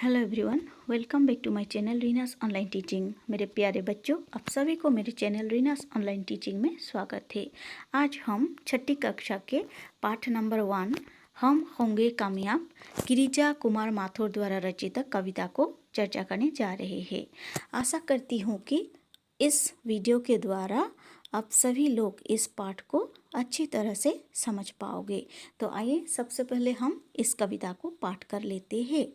Hello everyone, welcome back to my channel Reena's online teaching. मेरे प्यारे बच्चों, आप सभी को मेरे चैनल रीनास ऑनलाइन टीचिंग में स्वागत है। आज हम छठी कक्षा के पाठ नंबर 1 हम होंगे कामयाब गिरिजा कुमार माथुर द्वारा रचित कविता को चर्चा करने जा रहे हैं। आशा करती हूँ कि इस वीडियो के द्वारा आप सभी लोग इस पाठ को अच्छी तरह से समझ पाओगे। तो आइए सबसे पहले हम इस कविता को पाठ कर लेते हैं।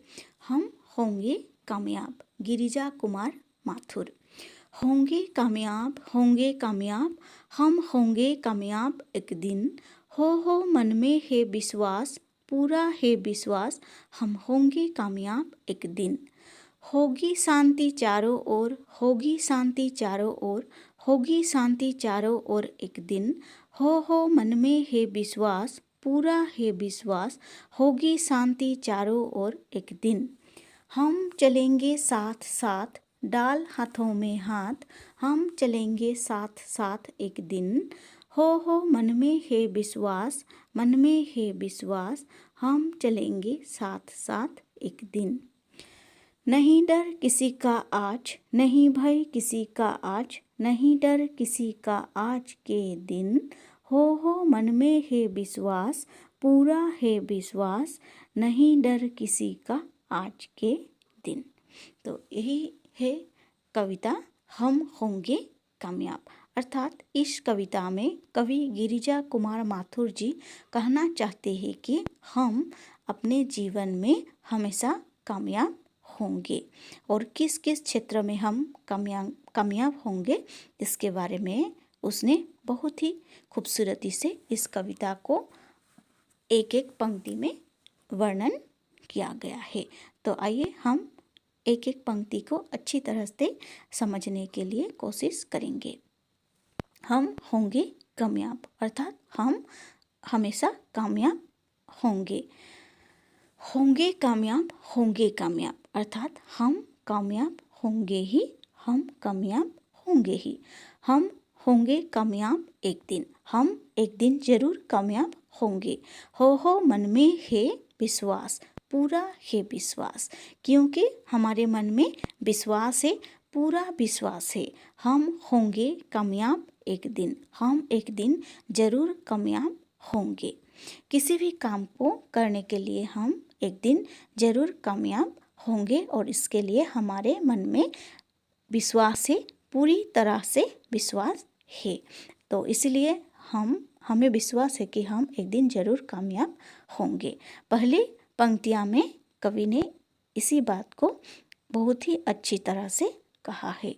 हम होंगे कामयाब, गिरिजा कुमार माथुर। होंगे कामयाब, हम होंगे कामयाब एक दिन। हो मन में है विश्वास, पूरा है विश्वास, हम होंगे कामयाब एक दिन। होगी शांति चारों ओर, होगी शांति चारों ओर, होगी शांति चारों ओर एक दिन। हो मन में है विश्वास, पूरा है विश्वास, होगी शांति चारों ओर एक दिन। हम चलेंगे साथ साथ, डाल हाथों में हाथ, हम चलेंगे साथ साथ एक दिन। हो मन में है विश्वास, मन में है विश्वास, हम चलेंगे साथ साथ एक दिन। नहीं डर किसी का आज, नहीं भय किसी का आज, नहीं डर किसी का आज के दिन। हो मन में है विश्वास, पूरा है विश्वास, नहीं डर किसी का आज के दिन। तो यही है कविता हम होंगे कामयाब। अर्थात इस कविता में कवि गिरिजा कुमार माथुर जी कहना चाहते हैं कि हम अपने जीवन में हमेशा कामयाब होंगे और किस किस क्षेत्र में हम कामयाब होंगे, इसके बारे में उसने बहुत ही खूबसूरती से इस कविता को एक एक पंक्ति में वर्णन किया गया है। तो आइए हम एक एक पंक्ति को अच्छी तरह से समझने के लिए कोशिश करेंगे। हम होंगे कामयाब अर्थात हम हमेशा कामयाब होंगे। होंगे कामयाब अर्थात हम कामयाब होंगे ही, हम कामयाब होंगे ही। हम होंगे कामयाब एक दिन, हम एक दिन जरूर कामयाब होंगे। हो मन में है विश्वास, पूरा है विश्वास, क्योंकि हमारे मन में विश्वास है, पूरा विश्वास है। हम होंगे कामयाब एक दिन, हम एक दिन जरूर कामयाब होंगे। किसी भी काम को करने के लिए हम एक दिन जरूर कामयाब होंगे और इसके लिए हमारे मन में विश्वास है, पूरी तरह से विश्वास है। तो इसलिए हमें विश्वास है कि हम एक दिन जरूर कामयाब होंगे। पहली पंक्तियाँ में कवि ने इसी बात को बहुत ही अच्छी तरह से कहा है।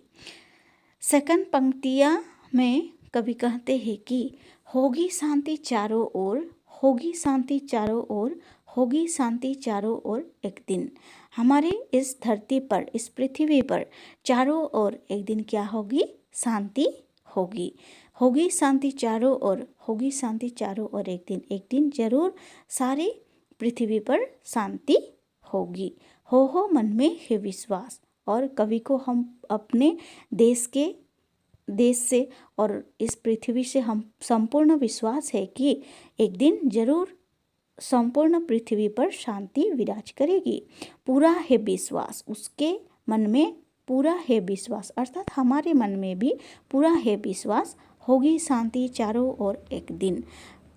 सेकंड पंक्तियाँ में कवि कहते हैं कि होगी शांति चारों ओर, होगी शांति चारों ओर, होगी शांति चारों ओर एक दिन। हमारे इस धरती पर, इस पृथ्वी पर चारों ओर एक दिन क्या होगी? शांति होगी। होगी शांति चारों ओर, होगी शांति चारों ओर एक दिन। एक दिन जरूर सारी पृथ्वी पर शांति होगी। हो मन में है विश्वास। और कवि को हम अपने देश से और इस पृथ्वी से हम संपूर्ण विश्वास है कि एक दिन जरूर संपूर्ण पृथ्वी पर शांति विराज करेगी। पूरा है विश्वास, उसके मन में पूरा है विश्वास अर्थात हमारे मन में भी पूरा है विश्वास। होगी शांति चारों ओर एक दिन,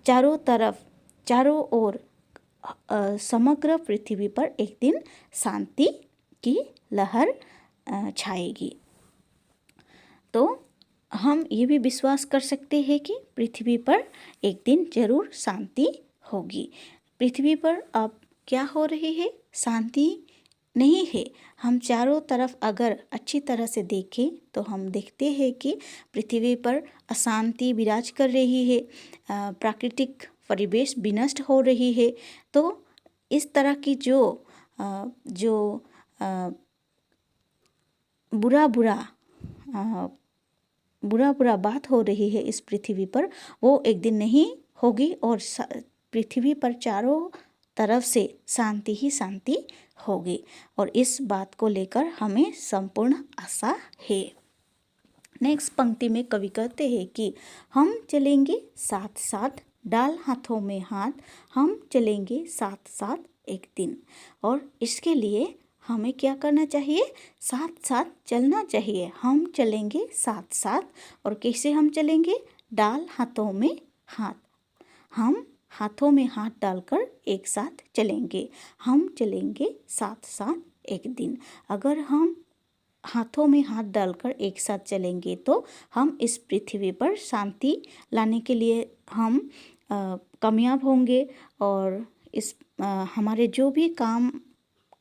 चारों तरफ, चारों ओर समग्र पृथ्वी पर एक दिन शांति की लहर छाएगी। तो हम ये भी विश्वास कर सकते हैं कि पृथ्वी पर एक दिन जरूर शांति होगी। पृथ्वी पर अब क्या हो रही है? शांति नहीं है। हम चारों तरफ अगर अच्छी तरह से देखें तो हम देखते हैं कि पृथ्वी पर अशांति विराज कर रही है, प्राकृतिक परिवेश विनष्ट हो रही है। तो इस तरह की जो बुरा बात हो रही है इस पृथ्वी पर, वो एक दिन नहीं होगी और पृथ्वी पर चारों तरफ से शांति ही शांति होगी। और इस बात को लेकर हमें संपूर्ण आशा है। नेक्स्ट पंक्ति में कवि कहते हैं कि हम चलेंगे साथ साथ, डाल हाथों में हाथ, हम चलेंगे साथ साथ एक दिन। और इसके लिए हमें क्या करना चाहिए, साथ साथ चलना चाहिए। हम चलेंगे साथ साथ। और कैसे हम चलेंगे, डाल हाथों में हाथ, हम हाथों में हाथ डालकर एक साथ चलेंगे। हम चलेंगे साथ साथ एक दिन। अगर हम हाथों में हाथ डालकर एक साथ चलेंगे तो हम इस पृथ्वी पर शांति लाने के लिए हम कामयाब होंगे। और इस हमारे जो भी काम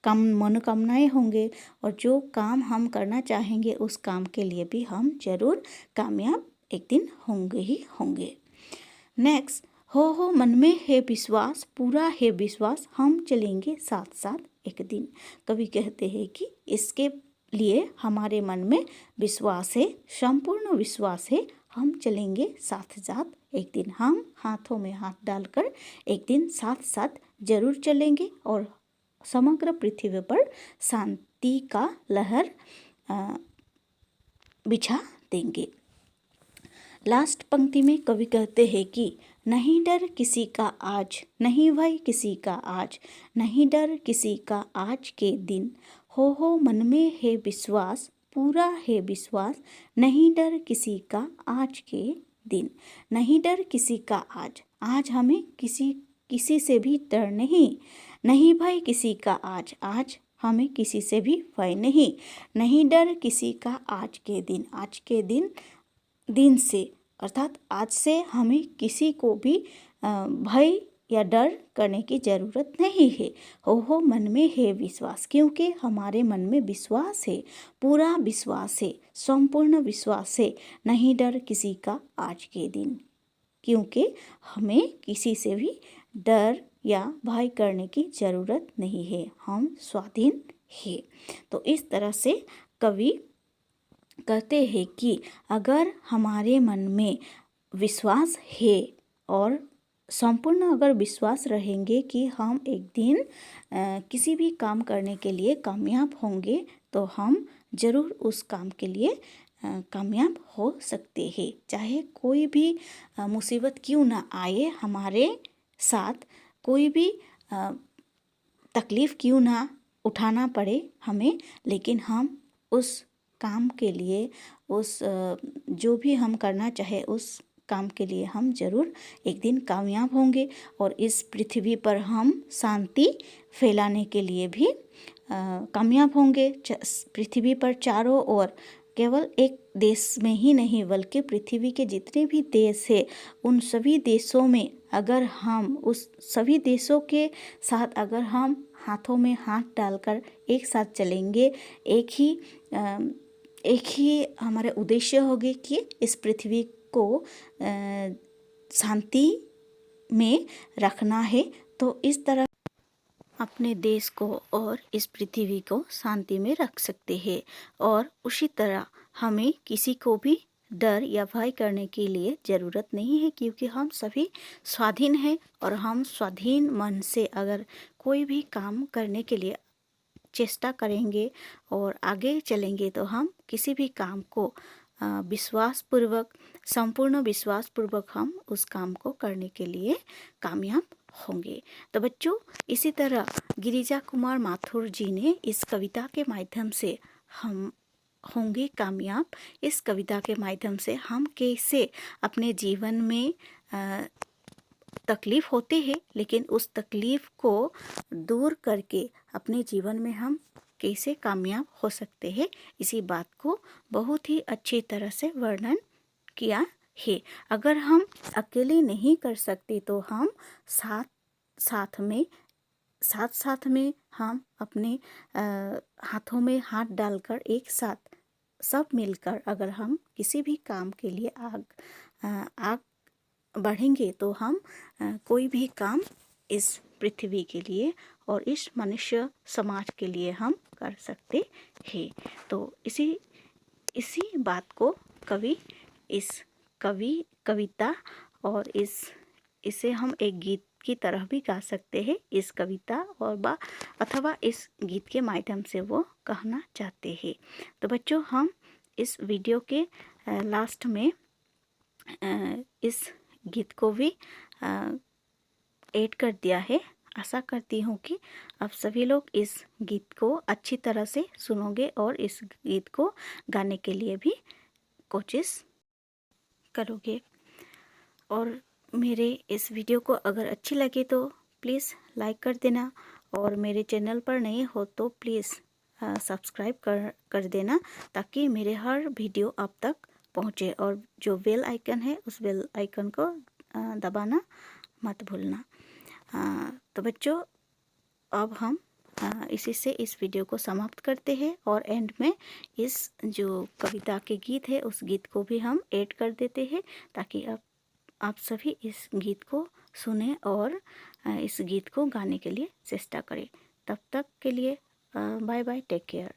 मनोकामनाएं होंगे और जो काम हम करना चाहेंगे उस काम के लिए भी हम जरूर कामयाब एक दिन होंगे ही होंगे। नेक्स्ट, हो मन में है विश्वास, पूरा है विश्वास, हम चलेंगे साथ साथ एक दिन। कवि कहते हैं कि इसके लिए हमारे मन में विश्वास है, संपूर्ण विश्वास है, हम चलेंगे साथ साथ एक दिन। हम हाथों में हाथ डालकर एक दिन साथ साथ जरूर चलेंगे और समग्र पृथ्वी पर शांति का लहर बिछा देंगे। लास्ट पंक्ति में कवि कहते हैं कि नहीं डर किसी का आज, नहीं भय किसी का आज, नहीं डर किसी का आज के दिन, हो मन में है विश्वास, पूरा है विश्वास, नहीं डर किसी का आज के दिन। नहीं डर किसी का आज, आज हमें किसी से भी डर नहीं। नहीं भय किसी का आज, आज हमें किसी से भी भय नहीं। नहीं डर किसी का आज के दिन, आज के दिन से अर्थात आज से हमें किसी को भी भय या डर करने की ज़रूरत नहीं है। हो मन में है विश्वास, क्योंकि हमारे मन में विश्वास है, पूरा विश्वास है, संपूर्ण विश्वास है। नहीं डर किसी का आज के दिन, क्योंकि हमें किसी से भी डर या भय करने की ज़रूरत नहीं है, हम स्वाधीन हैं। तो इस तरह से कवि कहते हैं कि अगर हमारे मन में विश्वास है और संपूर्ण अगर विश्वास रहेंगे कि हम एक दिन किसी भी काम करने के लिए कामयाब होंगे, तो हम ज़रूर उस काम के लिए कामयाब हो सकते हैं। चाहे कोई भी मुसीबत क्यों ना आए हमारे साथ, कोई भी तकलीफ़ क्यों ना उठाना पड़े हमें, लेकिन हम उस काम के लिए, उस जो भी हम करना चाहे उस काम के लिए हम जरूर एक दिन कामयाब होंगे। और इस पृथ्वी पर हम शांति फैलाने के लिए भी कामयाब होंगे। पृथ्वी पर चारों ओर, केवल एक देश में ही नहीं बल्कि पृथ्वी के जितने भी देश हैं उन सभी देशों में अगर हम उस सभी देशों के साथ अगर हम हाथों में हाथ डालकर एक साथ चलेंगे, एक ही हमारे उद्देश्य होगी कि इस पृथ्वी को शांति में रखना है। तो इस तरह अपने देश को और इस पृथ्वी को शांति में रख सकते हैं। और उसी तरह हमें किसी को भी डर या भय करने के लिए ज़रूरत नहीं है, क्योंकि हम सभी स्वाधीन हैं। और हम स्वाधीन मन से अगर कोई भी काम करने के लिए चेष्टा करेंगे और आगे चलेंगे तो हम किसी भी काम को विश्वासपूर्वक, संपूर्ण विश्वासपूर्वक हम उस काम को करने के लिए कामयाब होंगे। तो बच्चों, इसी तरह गिरिजा कुमार माथुर जी ने इस कविता के माध्यम से हम होंगे कामयाब, इस कविता के माध्यम से हम कैसे अपने जीवन में तकलीफ़ होते हैं, लेकिन उस तकलीफ़ को दूर करके अपने जीवन में हम कैसे कामयाब हो सकते हैं, इसी बात को बहुत ही अच्छी तरह से वर्णन किया है। अगर हम अकेले नहीं कर सकते तो हम साथ साथ में हम अपने हाथों में हाथ डालकर एक साथ सब मिलकर अगर हम किसी भी काम के लिए आग बढ़ेंगे तो हम कोई भी काम इस पृथ्वी के लिए और इस मनुष्य समाज के लिए हम कर सकते हैं। तो इसी बात को कवि इस कविता और इसे हम एक गीत की तरह भी गा सकते हैं। इस कविता और अथवा इस गीत के माध्यम से वो कहना चाहते हैं। तो बच्चों, हम इस वीडियो के लास्ट में इस गीत को भी ऐड कर दिया है, आशा करती हूँ कि आप सभी लोग इस गीत को अच्छी तरह से सुनोगे और इस गीत को गाने के लिए भी कोशिश करोगे। और मेरे इस वीडियो को अगर अच्छी लगे तो प्लीज़ लाइक कर देना, और मेरे चैनल पर नए हो तो प्लीज़ सब्सक्राइब कर देना, ताकि मेरे हर वीडियो आप तक पहुँचे। और जो बेल आइकन है उस बेल आइकन को दबाना मत भूलना। तो बच्चों, अब हम इसी से इस वीडियो को समाप्त करते हैं, और एंड में इस जो कविता के गीत है उस गीत को भी हम ऐड कर देते हैं, ताकि आप सभी इस गीत को सुने और इस गीत को गाने के लिए चेष्टा करें। तब तक के लिए बाय बाय, टेक केयर।